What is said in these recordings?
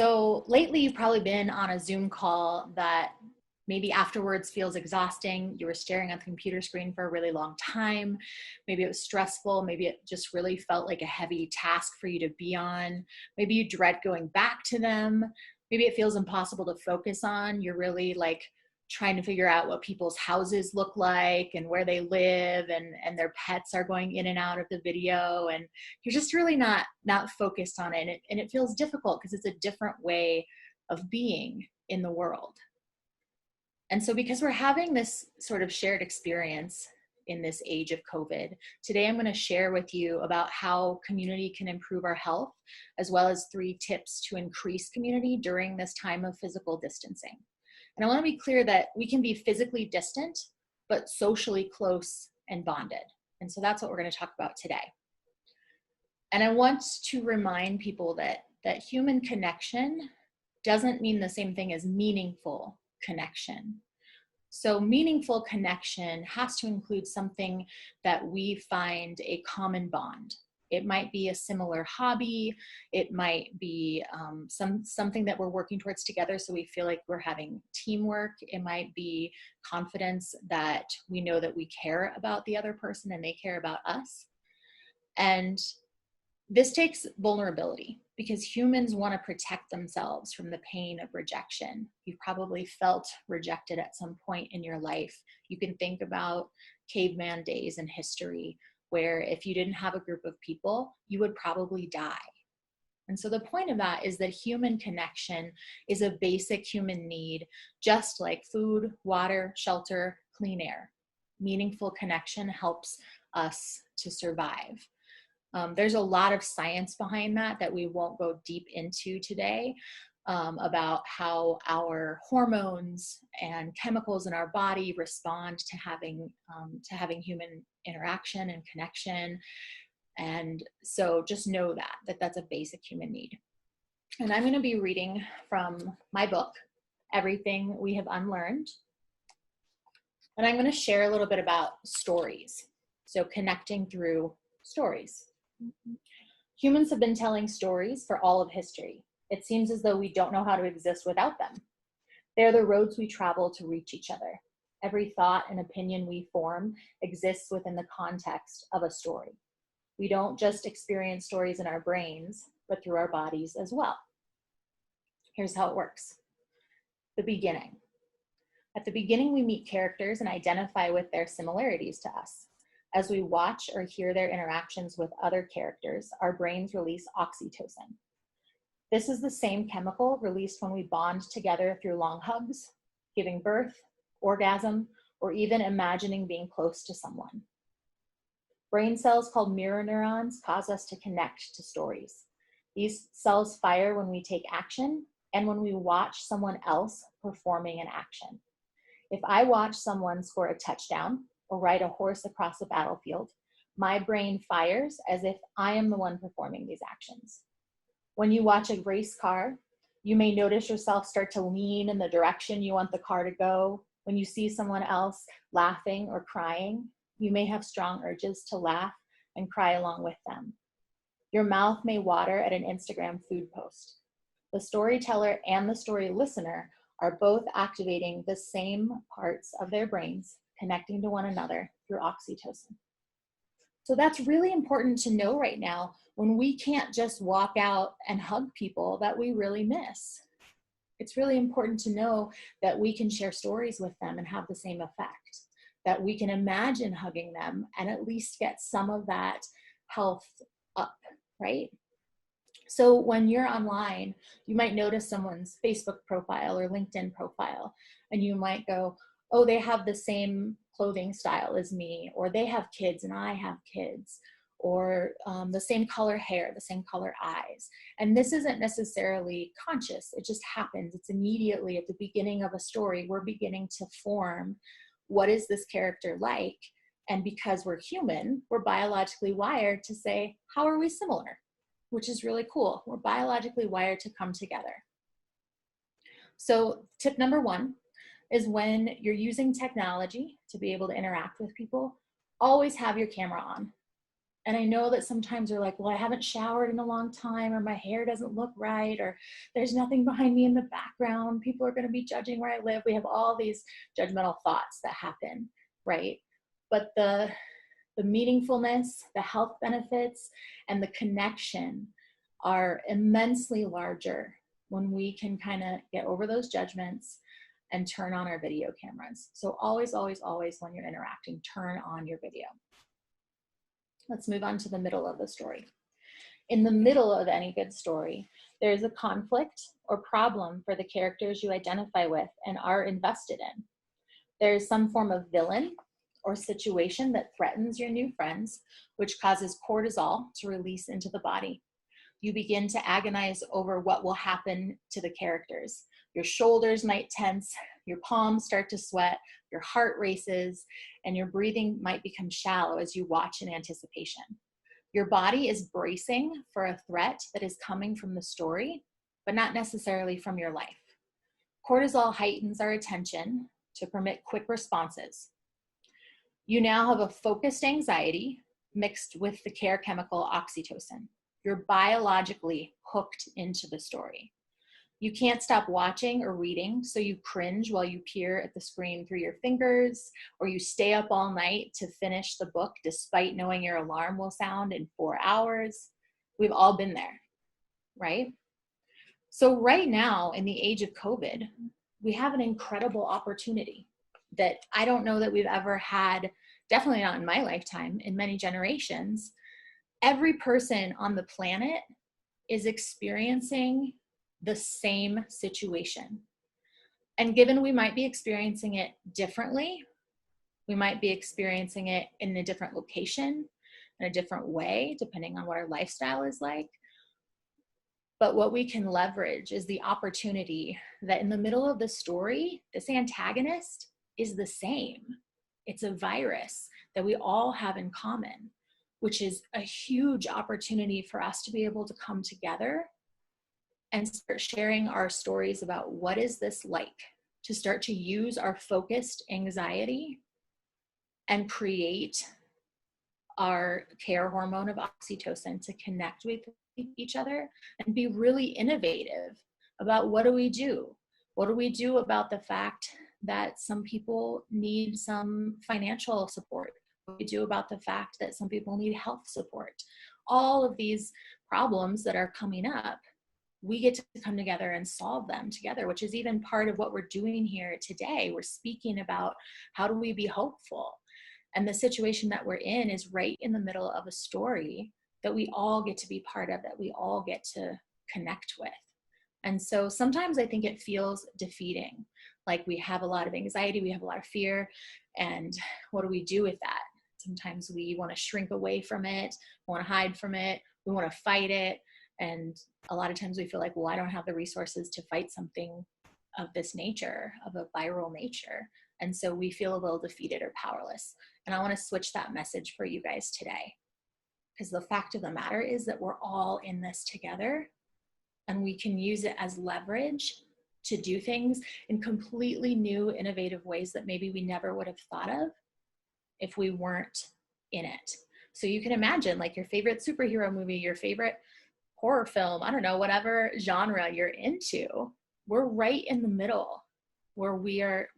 So lately you've probably been on a Zoom call that maybe afterwards feels exhausting. You were staring at the computer screen for a really long time. Maybe it was stressful. Maybe it just really felt like a heavy task for you to be on. Maybe you dread going back to them. Maybe it feels impossible to focus on. You're really like trying to figure out what people's houses look like and where they live, and their pets are going in and out of the video, and you're just really not focused on it. And it feels difficult because it's a different way of being in the world. And so because we're having this sort of shared experience in this age of COVID, today I'm going to share with you about how community can improve our health, as well as 3 tips to increase community during this time of physical distancing. And I want to be clear that we can be physically distant, but socially close and bonded. And so that's what we're going to talk about today. And I want to remind people that human connection doesn't mean the same thing as meaningful connection. So meaningful connection has to include something that we find a common bond. It might be a similar hobby. It might be something that we're working towards together, so we feel like we're having teamwork. It might be confidence that we know that we care about the other person and they care about us. And this takes vulnerability, because humans want to protect themselves from the pain of rejection. You've probably felt rejected at some point in your life. You can think about caveman days in history, where if you didn't have a group of people, you would probably die. And so the point of that is that human connection is a basic human need, just like food, water, shelter, clean air. Meaningful connection helps us to survive. There's a lot of science behind that we won't go deep into today, about how our hormones and chemicals in our body respond to having human interaction and connection. And so just know that that's a basic human need. And I'm going to be reading from my book, Everything We Have Unlearned. And I'm going to share a little bit about stories. So connecting through stories. Humans have been telling stories for all of history. It seems as though we don't know how to exist without them. They're the roads we travel to reach each other. Every thought and opinion we form exists within the context of a story. We don't just experience stories in our brains, but through our bodies as well. Here's how it works. The beginning. At the beginning, we meet characters and identify with their similarities to us. As we watch or hear their interactions with other characters, our brains release oxytocin. This is the same chemical released when we bond together through long hugs, giving birth, orgasm, or even imagining being close to someone. Brain cells called mirror neurons cause us to connect to stories. These cells fire when we take action and when we watch someone else performing an action. If I watch someone score a touchdown or ride a horse across a battlefield, my brain fires as if I am the one performing these actions. When you watch a race car, you may notice yourself start to lean in the direction you want the car to go. When you see someone else laughing or crying, you may have strong urges to laugh and cry along with them. Your mouth may water at an Instagram food post. The storyteller and the story listener are both activating the same parts of their brains, connecting to one another through oxytocin. So that's really important to know right now, when we can't just walk out and hug people that we really miss. It's really important to know that we can share stories with them and have the same effect, that we can imagine hugging them and at least get some of that health up, right? So when you're online, you might notice someone's Facebook profile or LinkedIn profile, and you might go, oh, they have the same clothing style as me, or they have kids and I have kids, or the same color hair, the same color eyes. And this isn't necessarily conscious. It just happens. It's immediately at the beginning of a story, we're beginning to form, what is this character like? And because we're human, we're biologically wired to say, how are we similar? Which is really cool. We're biologically wired to come together. So tip number 1 is, when you're using technology to be able to interact with people, always have your camera on. And I know that sometimes you're like, well, I haven't showered in a long time, or my hair doesn't look right, or there's nothing behind me in the background. People are going to be judging where I live. We have all these judgmental thoughts that happen, right? But the meaningfulness, the health benefits, and the connection are immensely larger when we can kind of get over those judgments and turn on our video cameras. So always, always, always when you're interacting, turn on your video. Let's move on to the middle of the story. In the middle of any good story, there's a conflict or problem for the characters you identify with and are invested in. There's some form of villain or situation that threatens your new friends, which causes cortisol to release into the body. You begin to agonize over what will happen to the characters. Your shoulders might tense, your palms start to sweat, your heart races, and your breathing might become shallow as you watch in anticipation. Your body is bracing for a threat that is coming from the story, but not necessarily from your life. Cortisol heightens our attention to permit quick responses. You now have a focused anxiety mixed with the care chemical oxytocin. You're biologically hooked into the story. You can't stop watching or reading, so you cringe while you peer at the screen through your fingers, or you stay up all night to finish the book despite knowing your alarm will sound in 4 hours. We've all been there, right? So right now, in the age of COVID, we have an incredible opportunity that I don't know that we've ever had, definitely not in my lifetime, in many generations. Every person on the planet is experiencing the same situation. And given we might be experiencing it differently, we might be experiencing it in a different location, in a different way, depending on what our lifestyle is like. But what we can leverage is the opportunity that in the middle of the story, this antagonist is the same. It's a virus that we all have in common, which is a huge opportunity for us to be able to come together and start sharing our stories about what is this like, to start to use our focused anxiety and create our care hormone of oxytocin to connect with each other and be really innovative about what do we do? What do we do about the fact that some people need some financial support? What do we do about the fact that some people need health support? All of these problems that are coming up, we get to come together and solve them together, which is even part of what we're doing here today. We're speaking about how do we be hopeful? And the situation that we're in is right in the middle of a story that we all get to be part of, that we all get to connect with. And so sometimes I think it feels defeating. Like we have a lot of anxiety, we have a lot of fear, and what do we do with that? Sometimes we want to shrink away from it, we want to hide from it, we want to fight it. And a lot of times we feel like, well, I don't have the resources to fight something of this nature, of a viral nature. And so we feel a little defeated or powerless. And I want to switch that message for you guys today. Because the fact of the matter is that we're all in this together, and we can use it as leverage to do things in completely new, innovative ways that maybe we never would have thought of if we weren't in it. So you can imagine like your favorite superhero movie, your favorite horror film, I don't know, whatever genre you're into, we're right in the middle where we're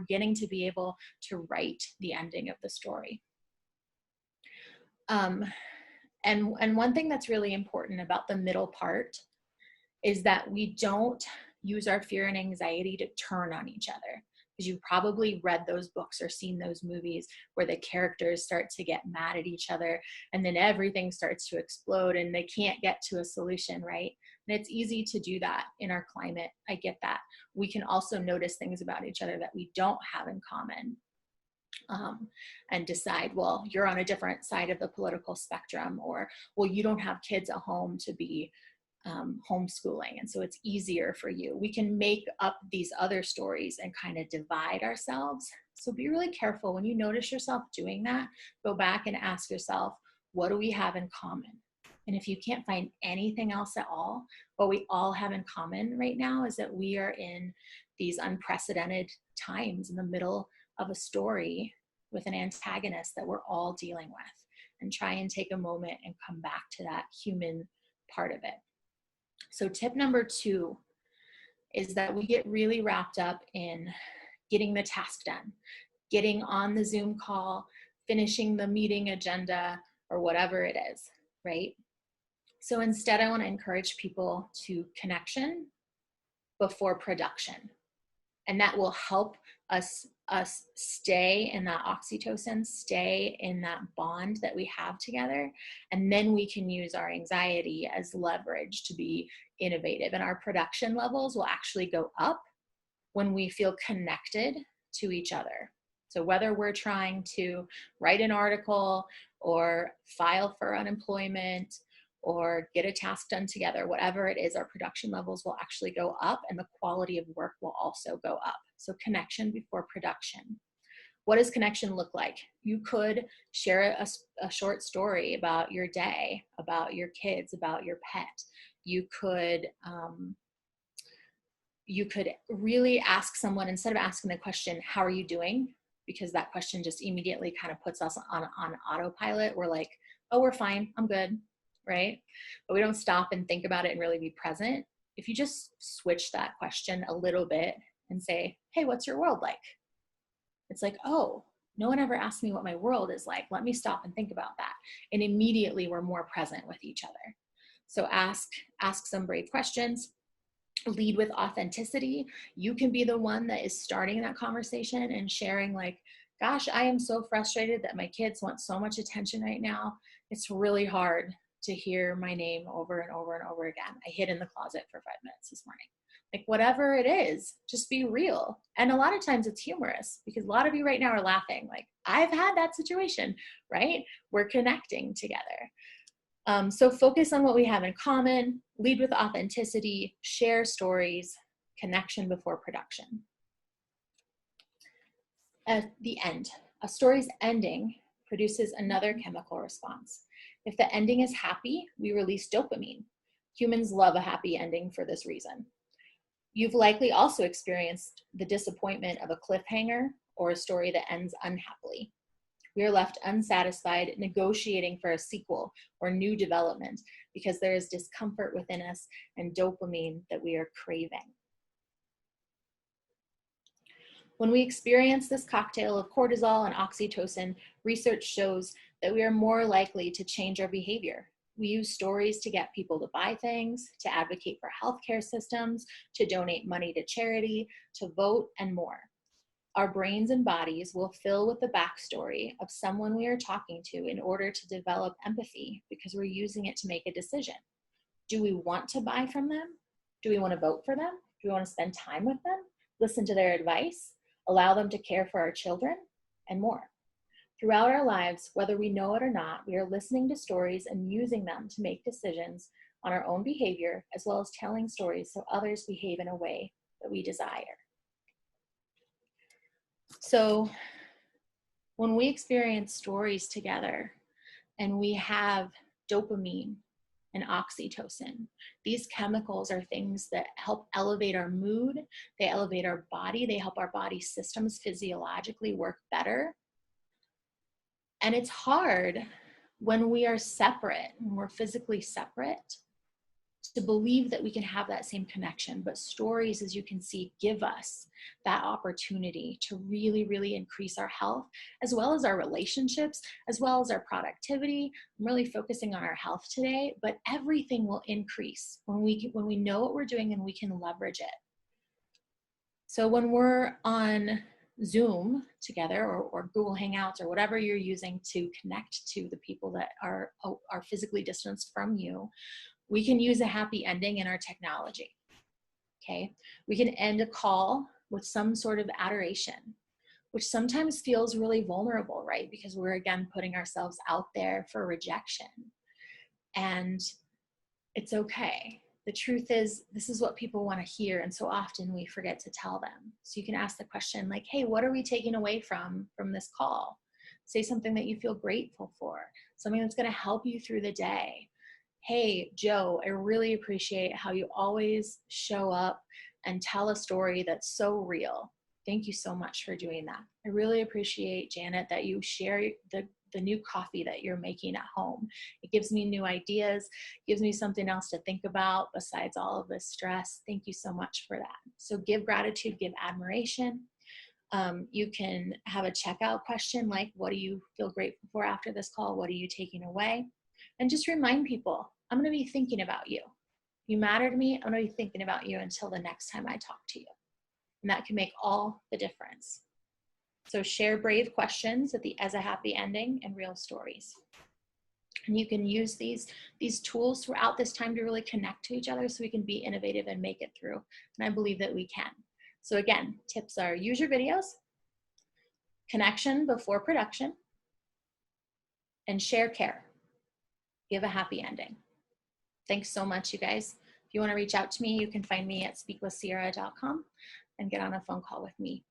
getting to be able to write the ending of the story. And one thing that's really important about the middle part is that we don't use our fear and anxiety to turn on each other. Because you've probably read those books or seen those movies where the characters start to get mad at each other and then everything starts to explode and they can't get to a solution, right? And it's easy to do that in our climate. I get that. We can also notice things about each other that we don't have in common. And decide, well, you're on a different side of the political spectrum, or, well, you don't have kids at home to be homeschooling, and so it's easier for you. We can make up these other stories and kind of divide ourselves. So be really careful when you notice yourself doing that. Go back and ask yourself, what do we have in common? And if you can't find anything else at all, what we all have in common right now is that we are in these unprecedented times in the middle of a story with an antagonist that we're all dealing with. and try and take a moment and come back to that human part of it. So tip number 2 is that we get really wrapped up in getting the task done, getting on the Zoom call, finishing the meeting agenda, or whatever it is, right? So instead, I want to encourage people to connection before production. And that will help us stay in that oxytocin, stay in that bond that we have together. And then we can use our anxiety as leverage to be innovative. And our production levels will actually go up when we feel connected to each other. So whether we're trying to write an article or file for unemployment or get a task done together, whatever it is, our production levels will actually go up and the quality of work will also go up. So connection before production. What does connection look like? You could share a short story about your day, about your kids, about your pet. You could really ask someone, instead of asking the question, how are you doing? Because that question just immediately kind of puts us on autopilot. We're like, oh, we're fine, I'm good, right? But we don't stop and think about it and really be present. If you just switch that question a little bit and say, hey, what's your world like? It's like, oh, no one ever asked me what my world is like. Let me stop and think about that. And immediately we're more present with each other. So ask some brave questions. Lead with authenticity. You can be the one that is starting that conversation and sharing like, gosh, I am so frustrated that my kids want so much attention right now. It's really hard to hear my name over and over and over again. I hid in the closet for 5 minutes this morning. Like whatever it is, just be real. And a lot of times it's humorous because a lot of you right now are laughing. Like I've had that situation, right? We're connecting together. So focus on what we have in common, lead with authenticity, share stories, connection before production. At the end, a story's ending produces another chemical response. If the ending is happy, we release dopamine. Humans love a happy ending for this reason. You've likely also experienced the disappointment of a cliffhanger or a story that ends unhappily. We are left unsatisfied, negotiating for a sequel or new development because there is discomfort within us and dopamine that we are craving. When we experience this cocktail of cortisol and oxytocin, research shows that we are more likely to change our behavior. We use stories to get people to buy things, to advocate for healthcare systems, to donate money to charity, to vote, and more. Our brains and bodies will fill with the backstory of someone we are talking to in order to develop empathy because we're using it to make a decision. Do we want to buy from them? Do we want to vote for them? Do we want to spend time with them? Listen to their advice? Allow them to care for our children? And more. Throughout our lives, whether we know it or not, we are listening to stories and using them to make decisions on our own behavior, as well as telling stories so others behave in a way that we desire. So when we experience stories together and we have dopamine and oxytocin, these chemicals are things that help elevate our mood, they elevate our body, they help our body systems physiologically work better. And it's hard when we are separate, when we're physically separate, to believe that we can have that same connection. But stories, as you can see, give us that opportunity to really, really increase our health, as well as our relationships, as well as our productivity. I'm really focusing on our health today, but everything will increase when we know what we're doing and we can leverage it. So when we're on Zoom together or Google Hangouts or whatever you're using to connect to the people that are physically distanced from you, we can use a happy ending in our technology, okay? We can end a call with some sort of adoration, which sometimes feels really vulnerable, right? Because we're, again, putting ourselves out there for rejection. And it's okay. The truth is, this is what people want to hear, and so often we forget to tell them. So you can ask the question like, hey, what are we taking away from this call? Say something that you feel grateful for, something that's going to help you through the day. Hey, Joe, I really appreciate how you always show up and tell a story that's so real. Thank you so much for doing that. I really appreciate, Janet, that you share the new coffee that you're making at home. It gives me new ideas, gives me something else to think about besides all of this stress. Thank you so much for that. So give gratitude, give admiration. You can have a checkout question like, what do you feel grateful for after this call? What are you taking away? And just remind people, I'm going to be thinking about you. You matter to me. I'm going to be thinking about you until the next time I talk to you. And that can make all the difference. So share brave questions as a happy ending and real stories. And you can use these tools throughout this time to really connect to each other so we can be innovative and make it through. And I believe that we can. So again, tips are use your videos, connection before production, and share care. Give a happy ending. Thanks so much, you guys. If you want to reach out to me, you can find me at speakwithsierra.com and get on a phone call with me.